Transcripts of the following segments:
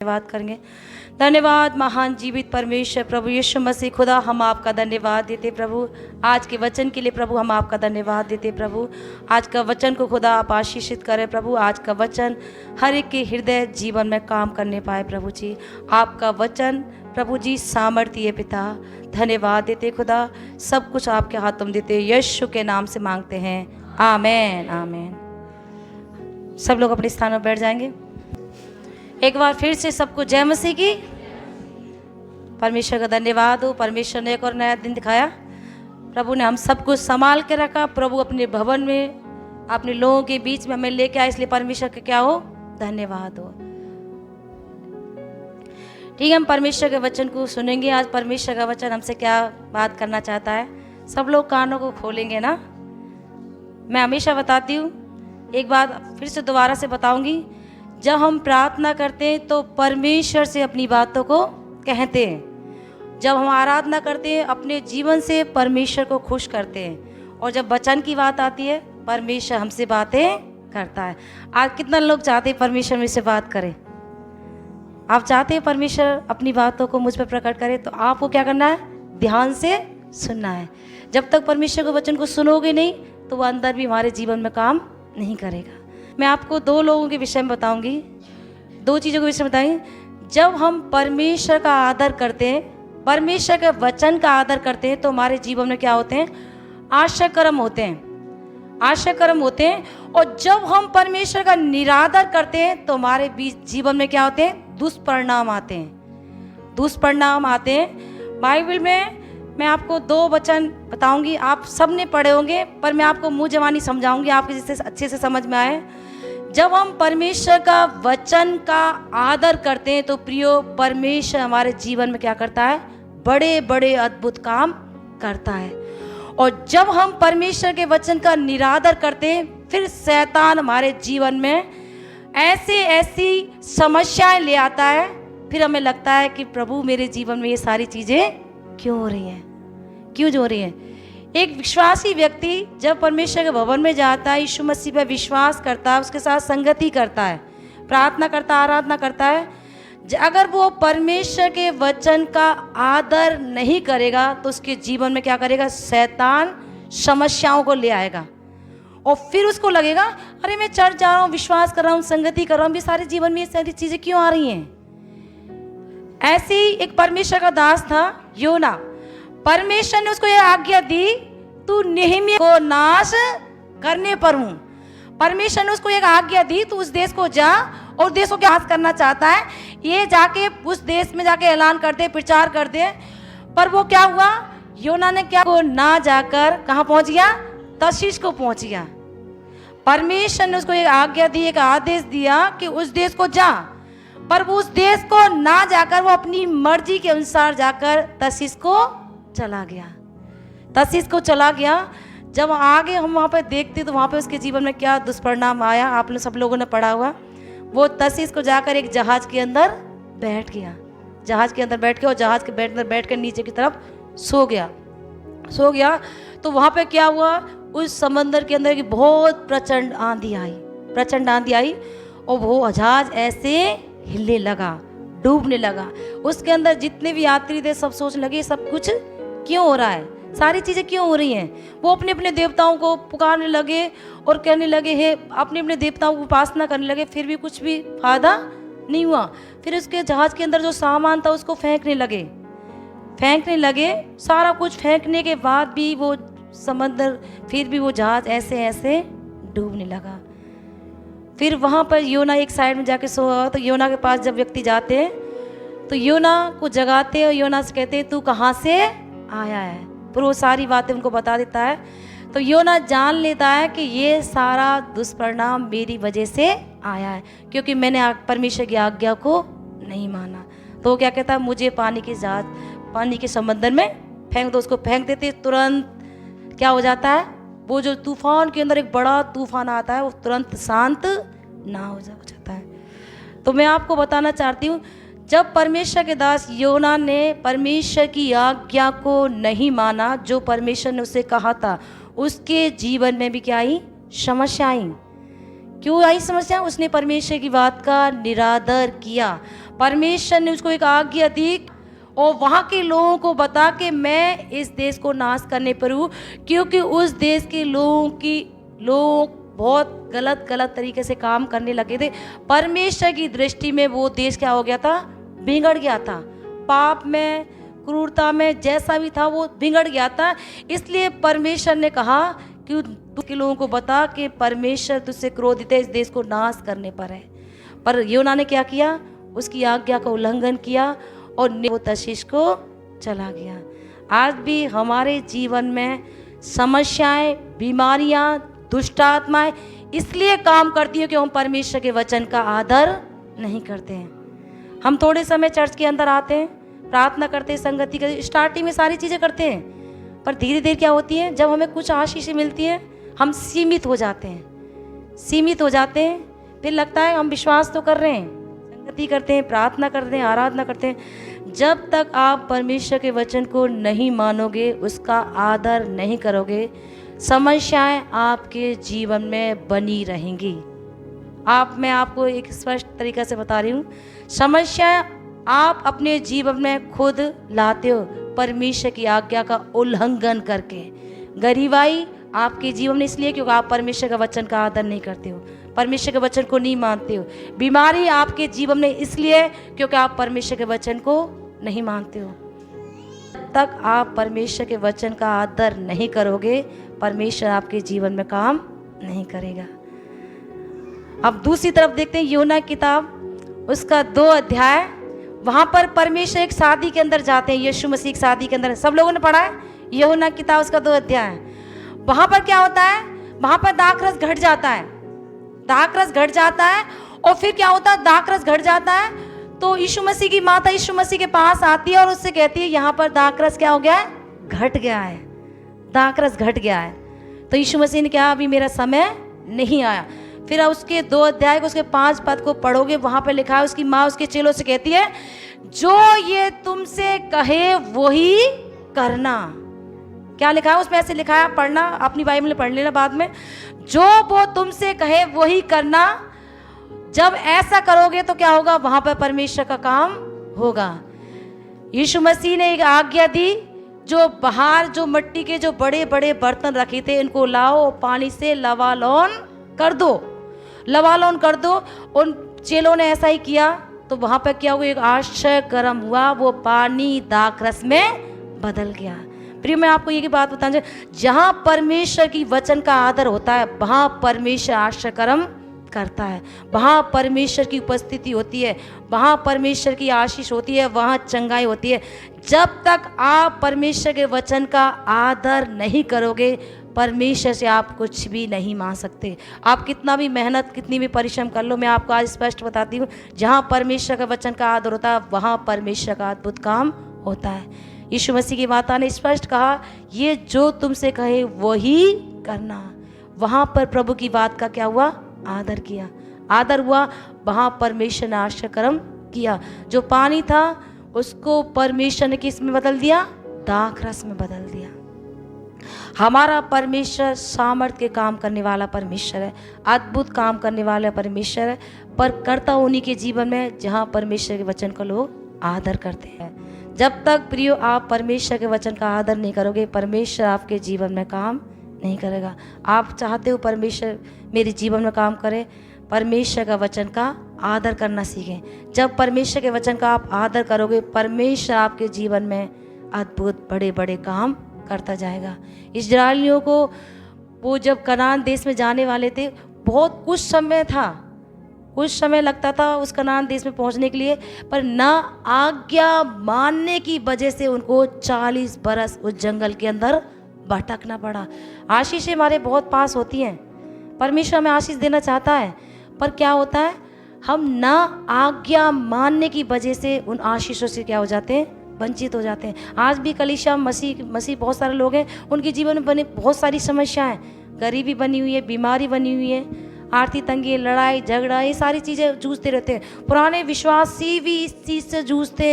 धन्यवाद करेंगे। धन्यवाद महान जीवित परमेश्वर प्रभु यीशु मसीह खुदा, हम आपका धन्यवाद देते प्रभु आज के वचन के लिए। प्रभु हम आपका धन्यवाद देते प्रभु, आज का वचन को खुदा आप आशीषित करें प्रभु। आज का वचन हर एक के हृदय जीवन में काम करने पाए प्रभु जी। आपका वचन प्रभु जी सामर्थ्य है पिता, धन्यवाद देते खुदा। सब कुछ आपके हाथों में देते यीशु के नाम से मांगते हैं, आमेन आमेन। सब लोग अपने स्थान पर बैठ जाएंगे। एक बार फिर से सबको जय मसीह की। परमेश्वर का धन्यवाद हो, परमेश्वर ने एक और नया दिन दिखाया। प्रभु ने हम सबको संभाल के रखा। प्रभु अपने भवन में अपने लोगों के बीच में हमें लेके आए, इसलिए परमेश्वर का क्या हो, धन्यवाद हो। ठीक है, हम परमेश्वर के वचन को सुनेंगे। आज परमेश्वर का वचन हमसे क्या बात करना चाहता है। सब लोग कानों को खोलेंगे ना। मैं हमेशा बताती हूँ, एक बात फिर से दोबारा से बताऊंगी। जब हम प्रार्थना करते हैं तो परमेश्वर से अपनी बातों को कहते हैं। जब हम आराधना करते हैं अपने जीवन से परमेश्वर को खुश करते हैं। और जब वचन की बात आती है परमेश्वर हमसे बातें करता है। आज कितना लोग चाहते हैं परमेश्वर मुझसे बात करे? आप चाहते हैं परमेश्वर अपनी बातों को मुझ पर प्रकट करे, तो आपको क्या करना है, ध्यान से सुनना है। जब तक परमेश्वर के वचन को सुनोगे नहीं तो वह अंदर भी हमारे जीवन में काम नहीं करेगा। मैं आपको दो लोगों के विषय में बताऊंगी, दो चीज़ों के विषय में बताएंगे। जब हम परमेश्वर का आदर करते हैं, परमेश्वर के वचन का आदर करते हैं, तो हमारे जीवन में क्या होते हैं, आश्चर्यकर्म होते हैं, आश्चर्यकर्म होते हैं। और जब हम परमेश्वर का निरादर करते हैं तो हमारे बीच जीवन में क्या होते हैं, दुष्परिणाम आते हैं, दुष्परिणाम आते हैं। बाइबल में मैं आपको दो वचन बताऊंगी, आप सब ने पढ़े होंगे, पर मैं आपको मुंह जवानी समझाऊंगी, आपके जिससे अच्छे से समझ में आए। जब हम परमेश्वर का वचन का आदर करते हैं तो प्रियो, परमेश्वर हमारे जीवन में क्या करता है, बड़े बड़े अद्भुत काम करता है। और जब हम परमेश्वर के वचन का निरादर करते हैं, फिर शैतान हमारे जीवन में ऐसे ऐसी समस्याएं ले आता है। फिर हमें लगता है कि प्रभु मेरे जीवन में ये सारी चीज़ें क्यों हो रही हैं, क्यों हो रही हैं। एक विश्वासी व्यक्ति जब परमेश्वर के भवन में जाता है, यीशु मसीह पर विश्वास करता है, उसके साथ संगति करता है, प्रार्थना करता है, आराधना करता है, अगर वो परमेश्वर के वचन का आदर नहीं करेगा तो उसके जीवन में क्या करेगा, शैतान समस्याओं को ले आएगा। और फिर उसको लगेगा, अरे मैं चर्च जा रहा हूँ, विश्वास कर रहा हूँ, संगति कर रहा हूँ, भी सारे जीवन में ये सारी चीज़ें क्यों आ रही हैं। ऐसे ही एक परमेश्वर का दास था योना। परमेश्वर ने उसको ये आज्ञा दी, तू नेहेमिया को नाश करने पर हूं। परमेश्वर ने उसको एक आज्ञा दी, तू उस देश को जा, और देश को क्या नाश करना चाहता है, ये जाके उस देश में जाके ऐलान कर दे, प्रचार कर दे। पर वो क्या हुआ, योना ने क्या को ना जाकर कहाँ पहुंच गया, तर्शीश को पहुंच गया। परमेश्वर ने उसको एक आज्ञा दी, एक आदेश दिया कि उस देश को जा, पर वो उस देश को ना जाकर वो अपनी मर्जी के अनुसार जाकर तर्शीश को चला गया, तर्शीश को चला गया। जब आगे हम वहाँ पे देखते तो वहाँ पे उसके जीवन में क्या दुष्परिणाम आया, आप सब लोगों ने पढ़ा हुआ। वो तर्शीश को जाकर एक जहाज के अंदर बैठ गया, जहाज के अंदर बैठ के, और जहाज के अंदर बैठ कर नीचे की तरफ सो गया। तो वहाँ पे क्या हुआ, उस समंदर के अंदर की बहुत प्रचंड आंधी आई, और वो जहाज ऐसे हिलने लगा, डूबने लगा। उसके अंदर जितने भी यात्री थे सब सोचने लगे सब कुछ क्यों हो रहा है, सारी चीज़ें क्यों हो रही हैं। वो अपने अपने देवताओं को पुकारने लगे और कहने लगे, हे अपने अपने देवताओं की उपासना करने लगे, फिर भी कुछ भी फायदा नहीं हुआ। फिर उसके जहाज के अंदर जो सामान था उसको फेंकने लगे। सारा कुछ फेंकने के बाद भी वो समंदर, फिर भी वो जहाज ऐसे ऐसे डूबने लगा। फिर वहाँ पर योना एक साइड में जाके सोया। तो योना के पास जब व्यक्ति जाते हैं तो योना को जगाते हैं और योना से कहते हैं, तू कहाँ से आया है। फिर वो सारी बातें उनको बता देता है। तो योना जान लेता है कि ये सारा दुष्परिणाम मेरी वजह से आया है, क्योंकि मैंने परमेश्वर की आज्ञा को नहीं माना। तो वो क्या कहता है, मुझे पानी के समंदर में फेंक दो। उसको फेंक देते, तुरंत क्या हो जाता है, वो जो तूफान के अंदर एक बड़ा तूफान आता है वो तुरंत शांत ना हो जाता है। तो मैं आपको बताना चाहती हूँ, जब परमेश्वर के दास योना ने परमेश्वर की आज्ञा को नहीं माना, जो परमेश्वर ने उसे कहा था, उसके जीवन में भी क्या आई, समस्या आई। क्यों आई समस्या? उसने परमेश्वर की बात का निरादर किया। परमेश्वर ने उसको एक आज्ञा दी और वहाँ के लोगों को बता कि मैं इस देश को नाश करने पर हूँ, क्योंकि उस देश के लोग बहुत गलत तरीके से काम करने लगे थे। परमेश्वर की दृष्टि में वो देश क्या हो गया था? बिगड़ गया था। पाप में, क्रूरता में, जैसा भी था वो बिगड़ गया था। इसलिए परमेश्वर ने कहा कि के लोगों को बता कि परमेश्वर तुझसे क्रोधित है, इस देश को नाश करने पर है। पर योना ने क्या किया? उसकी आज्ञा का उल्लंघन किया और वो तर्शीश को चला गया। आज भी हमारे जीवन में समस्याएं, बीमारियां, दुष्ट आत्माएं इसलिए काम करती है कि हम परमेश्वर के वचन का आदर नहीं करते हैं। हम थोड़े समय चर्च के अंदर आते हैं, प्रार्थना करते हैं, संगति करते, स्टार्टिंग में सारी चीज़ें करते हैं, पर धीरे धीरे क्या होती है, जब हमें कुछ आशीष मिलती है हम सीमित हो जाते हैं। फिर लगता है हम विश्वास तो कर रहे हैं, संगति करते हैं, प्रार्थना करते हैं, आराधना करते हैं। जब तक आप परमेश्वर के वचन को नहीं मानोगे, उसका आदर नहीं करोगे, समस्याएं आपके जीवन में बनी रहेंगी। मैं आपको एक स्पष्ट तरीका से बता रही हूँ, समस्याएं आप अपने जीवन में खुद लाते हो परमेश्वर की आज्ञा का उल्लंघन करके। गरीबाई आपके जीवन में इसलिए क्योंकि आप परमेश्वर का वचन का आदर नहीं करते हो, परमेश्वर के वचन को नहीं मानते हो। बीमारी आपके जीवन में इसलिए क्योंकि आप परमेश्वर के वचन को नहीं मानते हो। जब तक आप परमेश्वर के वचन का आदर नहीं करोगे, परमेश्वर आपके जीवन में काम नहीं करेगा। अब दूसरी तरफ देखते हैं यूहन्ना की किताब, उसका 2 अध्याय। वहाँ पर परमेश्वर एक शादी के अंदर जाते हैं, यीशु मसीह की शादी के अंदर, सब लोगों ने पढ़ा है यूहन्ना की किताब उसका 2 अध्याय। वहाँ पर क्या होता है? वहाँ पर दाखरस घट जाता है और फिर क्या होता है? दाखरस घट जाता है तो यीशु मसीह की माता यीशु मसीह के पास आती है और उससे कहती है यहाँ पर दाखरस क्या हो गया है? घट गया है, दाखरस घट गया है। तो यीशु मसीह ने कहा अभी मेरा समय नहीं आया। फिर उसके 2 अध्याय को उसके 5 पद को पढ़ोगे, वहां पर लिखा है उसकी माँ उसके चेलों से कहती है जो ये तुमसे कहे वही करना। क्या लिखा है उसमें? ऐसे लिखा है, पढ़ना अपनी बाइबल में पढ़ लेना बाद में। जो वो तुमसे कहे वही करना, जब ऐसा करोगे तो क्या होगा? वहां पर परमेश्वर का काम होगा। यीशु मसीह ने एक आज्ञा दी, जो बाहर जो मिट्टी के जो बड़े बड़े बर्तन रखे थे इनको लाओ, पानी से लवालोन कर दो। उन चेलों ने ऐसा ही किया तो वहां पर क्या हुआ? एक आश्चर्य गर्म हुआ, वो पानी दाखरस में बदल गया। प्रिय, मैं आपको ये की बात बताऊं, जहां परमेश्वर की वचन का आदर होता है वहां परमेश्वर आश्चर्य कर्म करता है, वहां परमेश्वर की उपस्थिति होती है, वहां परमेश्वर की आशीष होती है, वहां चंगाई होती है। जब तक आप परमेश्वर के वचन का आदर नहीं करोगे, परमेश्वर से आप कुछ भी नहीं मांग सकते। आप कितना भी मेहनत, कितनी भी परिश्रम कर लो, मैं आपको आज स्पष्ट बताती हूँ, जहाँ परमेश्वर के वचन का आदर होता है वहाँ परमेश्वर का अद्भुत काम होता है। यीशु मसीह की माता ने स्पष्ट कहा ये जो तुमसे कहे वही करना। वहाँ पर प्रभु की बात का क्या हुआ? आदर हुआ। वहाँ परमेश्वर ने आश्चर्य कर्म किया। जो पानी था उसको परमेश्वर ने किस में बदल दिया? दाखरस में बदल दिया। हमारा परमेश्वर सामर्थ के काम करने वाला परमेश्वर है, अद्भुत काम करने वाला परमेश्वर है, पर करता उन्हीं के जीवन में जहाँ परमेश्वर के वचन का लोग आदर करते हैं। जब तक प्रियो आप परमेश्वर के वचन का आदर नहीं करोगे, परमेश्वर आपके जीवन में काम नहीं करेगा। आप चाहते हो परमेश्वर मेरे जीवन में काम करे, परमेश्वर का वचन का आदर करना सीखें। जब परमेश्वर के वचन का आप आदर करोगे, परमेश्वर आपके जीवन में अद्भुत बड़े बड़े काम करता जाएगा। इस्राएलियों को वो जब कनान देश में जाने वाले थे, बहुत कुछ समय लगता था उस कनान देश में पहुंचने के लिए, पर ना आज्ञा मानने की वजह से उनको 40 बरस उस जंगल के अंदर भटकना पड़ा। आशीषें हमारे बहुत पास होती हैं, परमेश्वर हमें आशीष देना चाहता है, पर क्या होता है हम ना आज्ञा मानने की वजह से उन आशीषों से क्या हो जाते हैं? वंचित हो जाते हैं। आज भी कलीसिया मसीह बहुत सारे लोग हैं, उनके जीवन में बने बहुत सारी समस्याएं, गरीबी बनी हुई है, बीमारी बनी हुई है, आर्थिक तंगी, लड़ाई झगड़ा, ये सारी चीज़ें जूझते रहते हैं। पुराने विश्वासी भी इस चीज़ से जूझते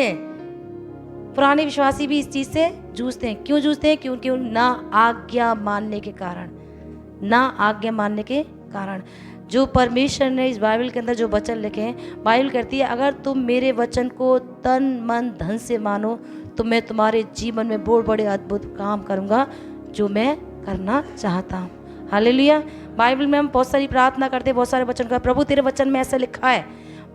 हैं। क्यों जूझते हैं? क्योंकि ना आज्ञा मानने के कारण। जो परमेश्वर ने इस बाइबल के अंदर जो वचन लिखे हैं, बाइबल कहती है अगर तुम मेरे वचन को तन मन धन से मानो तो मैं तुम्हारे जीवन में बहुत बड़े अद्भुत काम करूँगा जो मैं करना चाहता हूँ। हालेलुया। बाइबल में हम बहुत सारी प्रार्थना करते हैं, बहुत सारे वचन का, प्रभु तेरे वचन में ऐसा लिखा है।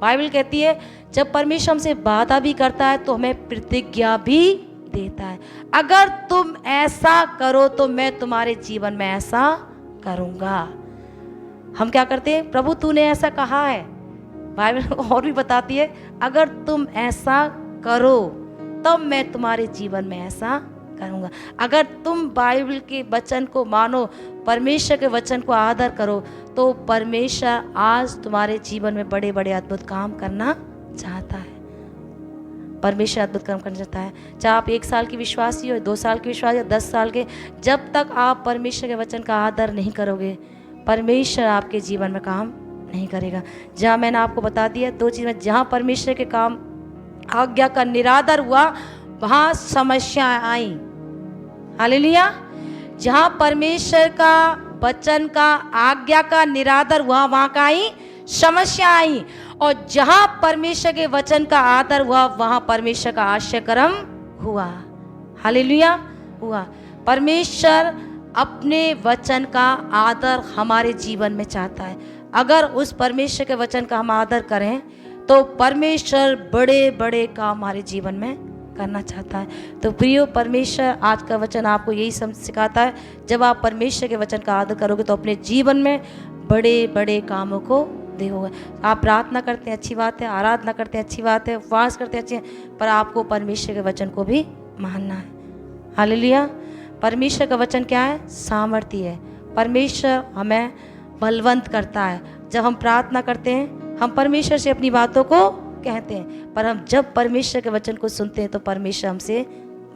बाइबल कहती है जब परमेश्वर हमसे वादा भी करता है तो हमें प्रतिज्ञा भी देता है, अगर तुम ऐसा करो तो मैं तुम्हारे जीवन में ऐसा करूँगा। हम क्या करते हैं, प्रभु तूने ऐसा कहा है। बाइबल और भी बताती है अगर तुम ऐसा करो तब मैं तुम्हारे जीवन में ऐसा करूँगा। अगर तुम बाइबल के वचन को मानो, परमेश्वर के वचन को आदर करो तो परमेश्वर आज तुम्हारे जीवन में बड़े बड़े अद्भुत काम करना चाहता है। परमेश्वर अद्भुत काम करना चाहता है। चाहे आप 1 साल की विश्वासी हो, 2 साल की विश्वासी हो, 10 साल के, जब तक आप परमेश्वर के वचन का आदर नहीं करोगे परमेश्वर आपके जीवन में काम नहीं करेगा। जहाँ मैंने आपको बता दिया 2 चीज़ें, जहाँ परमेश्वर के काम आज्ञा का निरादर हुआ वहाँ समस्या आई। हालेलुया। जहाँ परमेश्वर का वचन का आज्ञा का निरादर हुआ वहाँ का आई समस्या आई, और जहाँ परमेश्वर के वचन का आदर हुआ वहाँ परमेश्वर का आश्चर्यकर्म हुआ। हालेलुया हुआ। परमेश्वर अपने वचन का आदर हमारे जीवन में चाहता है। अगर उस परमेश्वर के वचन का हम आदर करें तो परमेश्वर बड़े बड़े काम हमारे जीवन में करना चाहता है। तो प्रियो, परमेश्वर आज का वचन आपको यही सिखाता है, जब आप परमेश्वर के वचन का आदर करोगे तो अपने जीवन में बड़े बड़े कामों को देखोगे। आप प्रार्थना करते हैं अच्छी बात है, आराधना करते हैं अच्छी बात है, उपवास करते हैं अच्छी है, पर आपको परमेश्वर के वचन को भी मानना है। हालेलुया। परमेश्वर का वचन क्या है? सामर्थ्य है। परमेश्वर हमें बलवंत करता है। जब हम प्रार्थना करते हैं हम परमेश्वर से अपनी बातों को कहते हैं, पर हम जब परमेश्वर के वचन को सुनते हैं तो परमेश्वर हमसे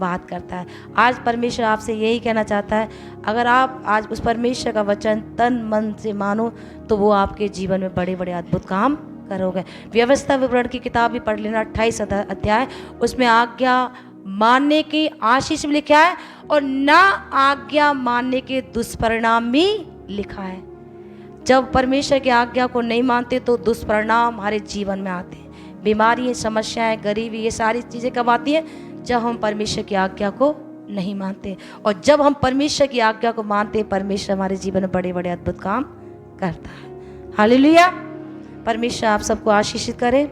बात करता है। आज परमेश्वर आपसे यही कहना चाहता है, अगर आप आज उस परमेश्वर का वचन तन मन से मानो तो वो आपके जीवन में बड़े बड़े अद्भुत काम करोगे। व्यवस्था विवरण की किताब भी पढ़ लेना, 28 अध्याय, उसमें आज्ञा मानने की आशीष भी लिखा है और ना आज्ञा मानने के दुष्परिणाम भी लिखा है। जब परमेश्वर की आज्ञा को नहीं मानते तो दुष्परिणाम हमारे जीवन में आते हैं। बीमारी, समस्याएं, गरीबी, ये सारी चीज़ें कब आती हैं? जब हम परमेश्वर की आज्ञा को नहीं मानते। और जब हम परमेश्वर की आज्ञा को मानते हैं परमेश्वर हमारे जीवन में बड़े बड़े अद्भुत काम करता है। हालेलुया। परमेश्वर आप सबको आशीषित करे।